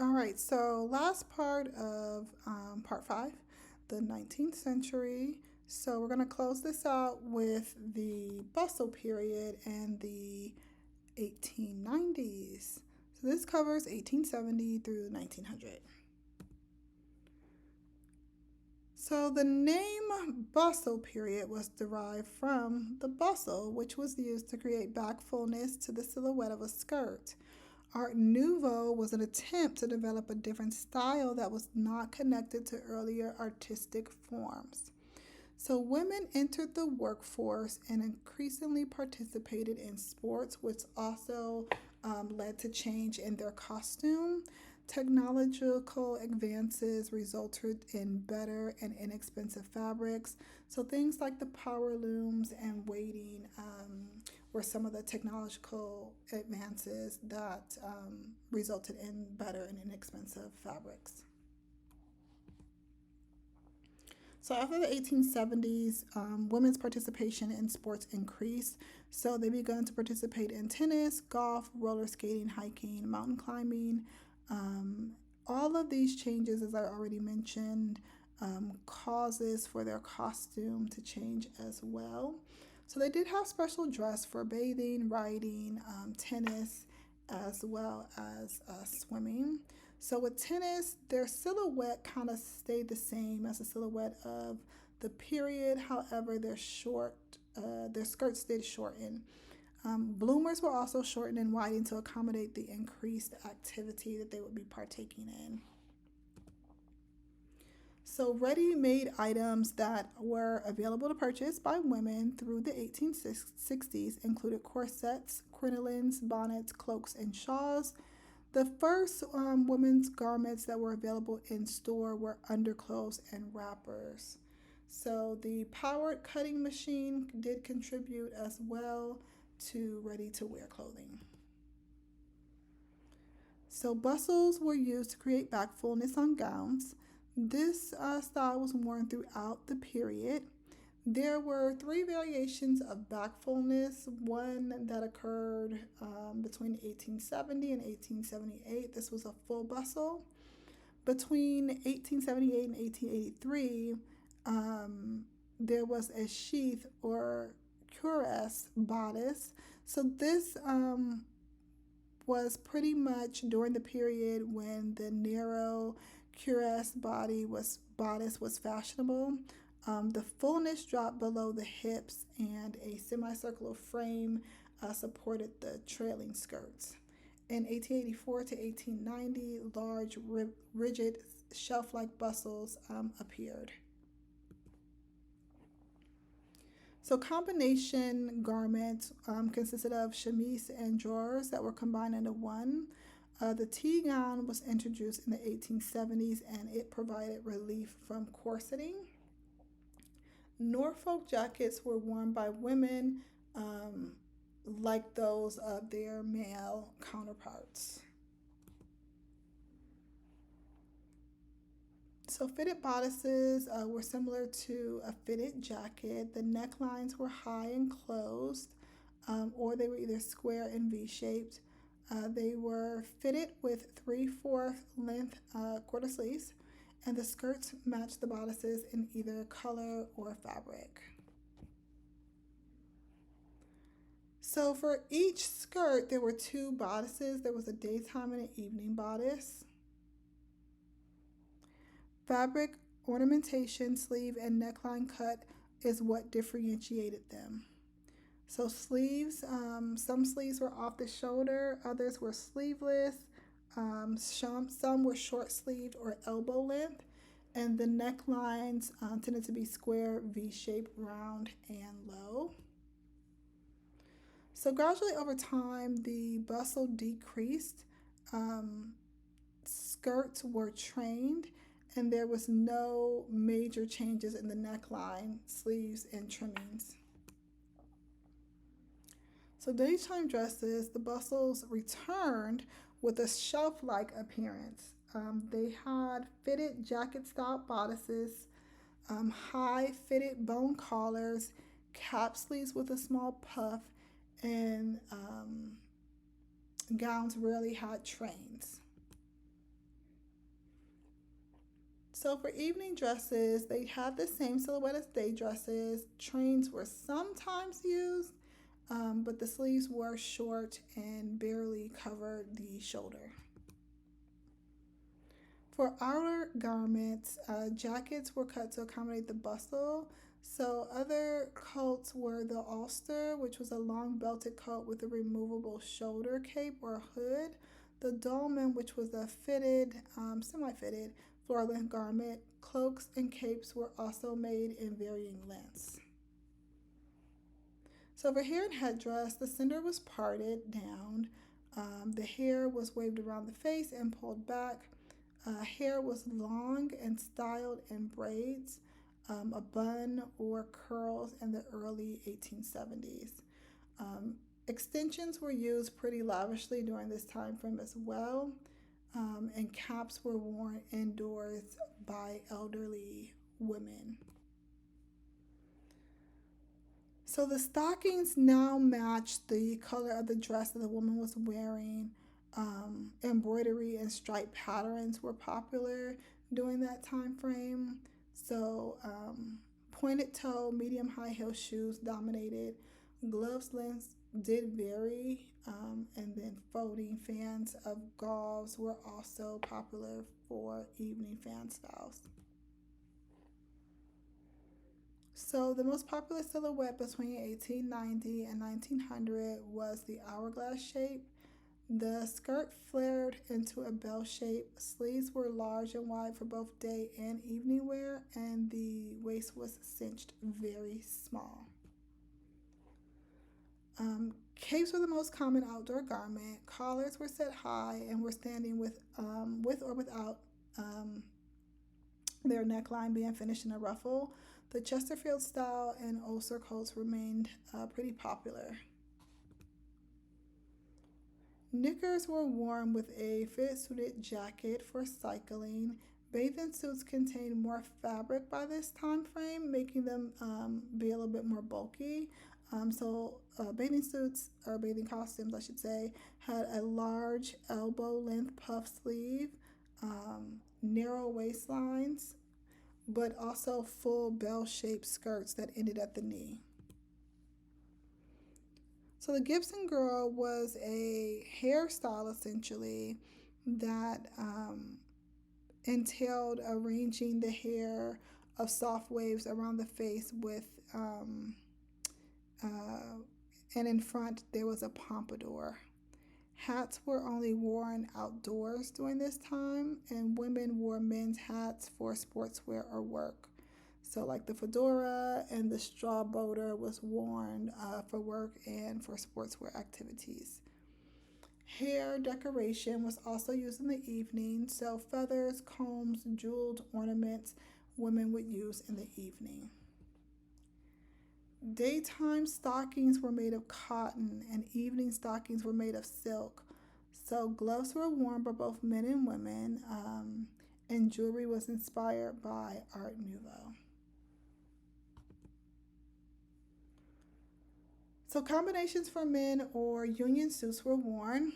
All right, so last part of part five, the 19th century. So we're going to close this out with the bustle period and the 1890s. So this covers 1870 through 1900. So the name bustle period was derived from the bustle, which was used to create back fullness to the silhouette of a skirt. Art Nouveau was an attempt to develop a different style that was not connected to earlier artistic forms. So, women entered the workforce and increasingly participated in sports, which also led to change in their costume. Technological advances resulted in better and inexpensive fabrics. So, things like the power looms and weighting were some of the technological advances that resulted in better and inexpensive fabrics. So after the 1870s, women's participation in sports increased. So they began to participate in tennis, golf, roller skating, hiking, mountain climbing. Um, all of these changes, as I already mentioned, causes for their costume to change as well. So they did have special dress for bathing, riding, tennis, as well as swimming. So with tennis, their silhouette kind of stayed the same as the silhouette of the period. However, their skirts did shorten. Bloomers were also shortened and widened to accommodate the increased activity that they would be partaking in. So, ready made items that were available to purchase by women through the 1860s included corsets, crinolines, bonnets, cloaks, and shawls. The first women's garments that were available in store were underclothes and wrappers. So, the powered cutting machine did contribute as well to ready to wear clothing. So bustles were used to create back fullness on gowns. This style was worn throughout the period. There were three variations of back fullness. One that occurred between 1870 and 1878. This was a full bustle. Between 1878 and 1883, there was a sheath or cuirass bodice. So this was pretty much during the period when the narrow cuirass bodice was fashionable. The fullness dropped below the hips, and a semicircular frame supported the trailing skirts. In 1884 to 1890, large, rigid, shelf like bustles appeared. So combination garments consisted of chemise and drawers that were combined into one. The tea gown was introduced in the 1870s and it provided relief from corseting. Norfolk jackets were worn by women um, like those of their male counterparts. So, fitted bodices were similar to a fitted jacket. The necklines were high and closed, or they were either square and V shaped. They were fitted with 3/4 length quarter sleeves, and the skirts matched the bodices in either color or fabric. So, for each skirt, there were two bodices. There was a daytime and an evening bodice. Fabric ornamentation, sleeve, and neckline cut is what differentiated them. So some sleeves were off the shoulder, others were sleeveless. Some were short sleeved or elbow length, and the necklines tended to be square, V-shaped, round, and low. So gradually over time, the bustle decreased. Um, Skirts were trained, and there was no major changes in the neckline, sleeves, and trimmings. So daytime dresses, the bustles returned with a shelf-like appearance. They had fitted jacket-style bodices, high fitted bone collars, cap sleeves with a small puff, and gowns rarely had trains. So for evening dresses, they had the same silhouette as day dresses. Trains were sometimes used, but the sleeves were short and barely covered the shoulder. For outer garments, jackets were cut to accommodate the bustle. So other coats were the ulster, which was a long belted coat with a removable shoulder cape or hood. The dolman, which was a fitted, semi-fitted floor length garment. Cloaks and capes were also made in varying lengths. So for hair and headdress, the cinder was parted down. The hair was waved around the face and pulled back. Hair was long and styled in braids, a bun, or curls in the early 1870s. Extensions were used pretty lavishly during this time frame as well, and caps were worn indoors by elderly women. So the stockings now matched the color of the dress that the woman was wearing. Embroidery and stripe patterns were popular during that time frame. So pointed toe, medium high heel shoes dominated. Gloves lengths did vary, and then folding fans of gauze were also popular for evening fan styles. So the most popular silhouette between 1890 and 1900 was the hourglass shape. The skirt flared into a bell shape, sleeves were large and wide for both day and evening wear, and the waist was cinched very small. Capes were the most common outdoor garment. Collars were set high and were standing with or without their neckline being finished in a ruffle. The Chesterfield style and ulster coats remained pretty popular. Knickers were worn with a fitted suited jacket for cycling. Bathing suits contained more fabric by this time frame, making them be a little bit more bulky. Bathing suits, or bathing costumes, I should say, had a large elbow length puff sleeve, narrow waistlines, but also full bell shaped skirts that ended at the knee. So the Gibson girl was a hairstyle essentially that entailed arranging the hair of soft waves around the face with, and in front there was a pompadour. Hats were only worn outdoors during this time, and women wore men's hats for sportswear or work. So, like the fedora and the straw boater was worn for work and for sportswear activities. Hair decoration was also used in the evening, so feathers, combs, jeweled ornaments women would use in the evening. Daytime stockings were made of cotton, and evening stockings were made of silk. So, gloves were worn by both men and women, and jewelry was inspired by Art Nouveau. So combinations for men or union suits were worn.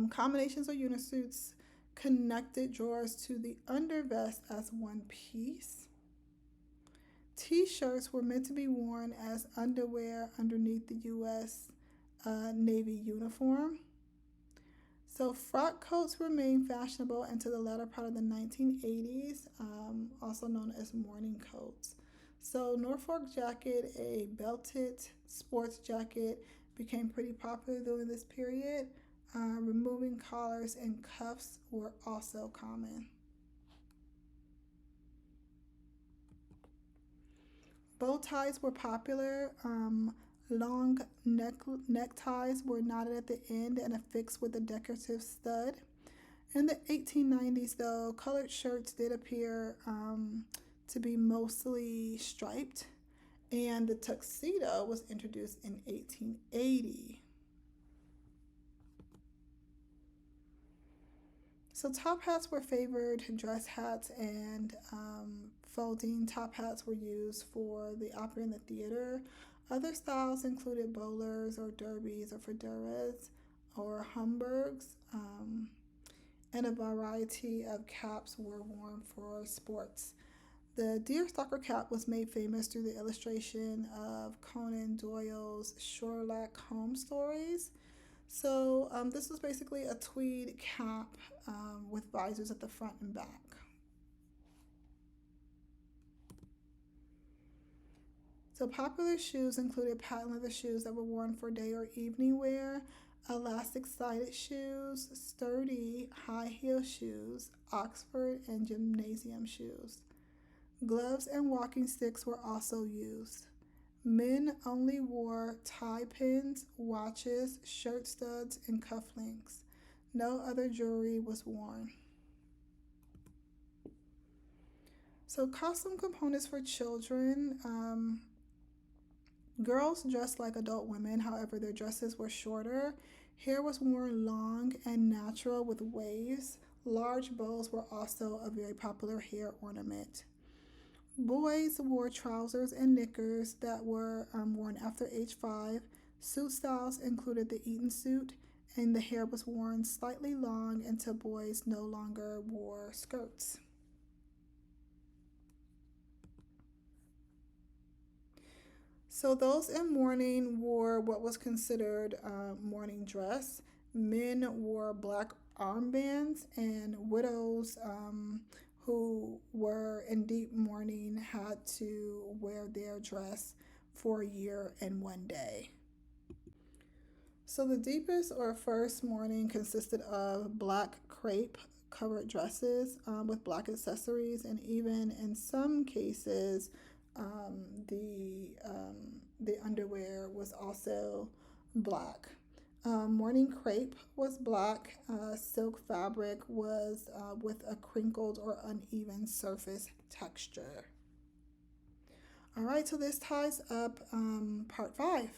Combinations or union suits connected drawers to the undervest as one piece. T-shirts were meant to be worn as underwear underneath the U.S. Navy uniform. So frock coats remained fashionable into the latter part of the 1980s, also known as morning coats. So Norfolk jacket, a belted sports jacket, became pretty popular during this period. Removing collars and cuffs were also common. Bow ties were popular. Long neckties were knotted at the end and affixed with a decorative stud. In the 1890s, though, colored shirts did appear to be mostly striped, and the tuxedo was introduced in 1880. So top hats were favored, dress hats and folding top hats were used for the opera and the theater. Other styles included bowlers or derbies or fedoras or Homburgs. and a variety of caps were worn for sports. The deerstalker cap was made famous through the illustration of Conan Doyle's Sherlock Holmes stories. So, this was basically a tweed cap with visors at the front and back. So, popular shoes included patent leather shoes that were worn for day or evening wear, elastic sided shoes, sturdy high heel shoes, Oxford and gymnasium shoes. Gloves and walking sticks were also used. Men only wore tie pins, watches, shirt studs, and cufflinks. No other jewelry was worn. So, costume components for children. Girls dressed like adult women, however, their dresses were shorter. Hair was worn long and natural with waves. Large bows were also a very popular hair ornament. Boys wore trousers and knickers that were worn after age 5. Suit styles included the Eton suit, and the hair was worn slightly long until boys no longer wore skirts. So those in mourning wore what was considered mourning dress. Men wore black armbands, and widows who were in deep mourning had to wear their dress for a year and 1 day. So the deepest or first mourning consisted of black crepe covered dresses with black accessories, and even in some cases, um, the underwear was also black. Mourning crepe was black. Silk fabric was with a crinkled or uneven surface texture. All right, so this ties up part 5.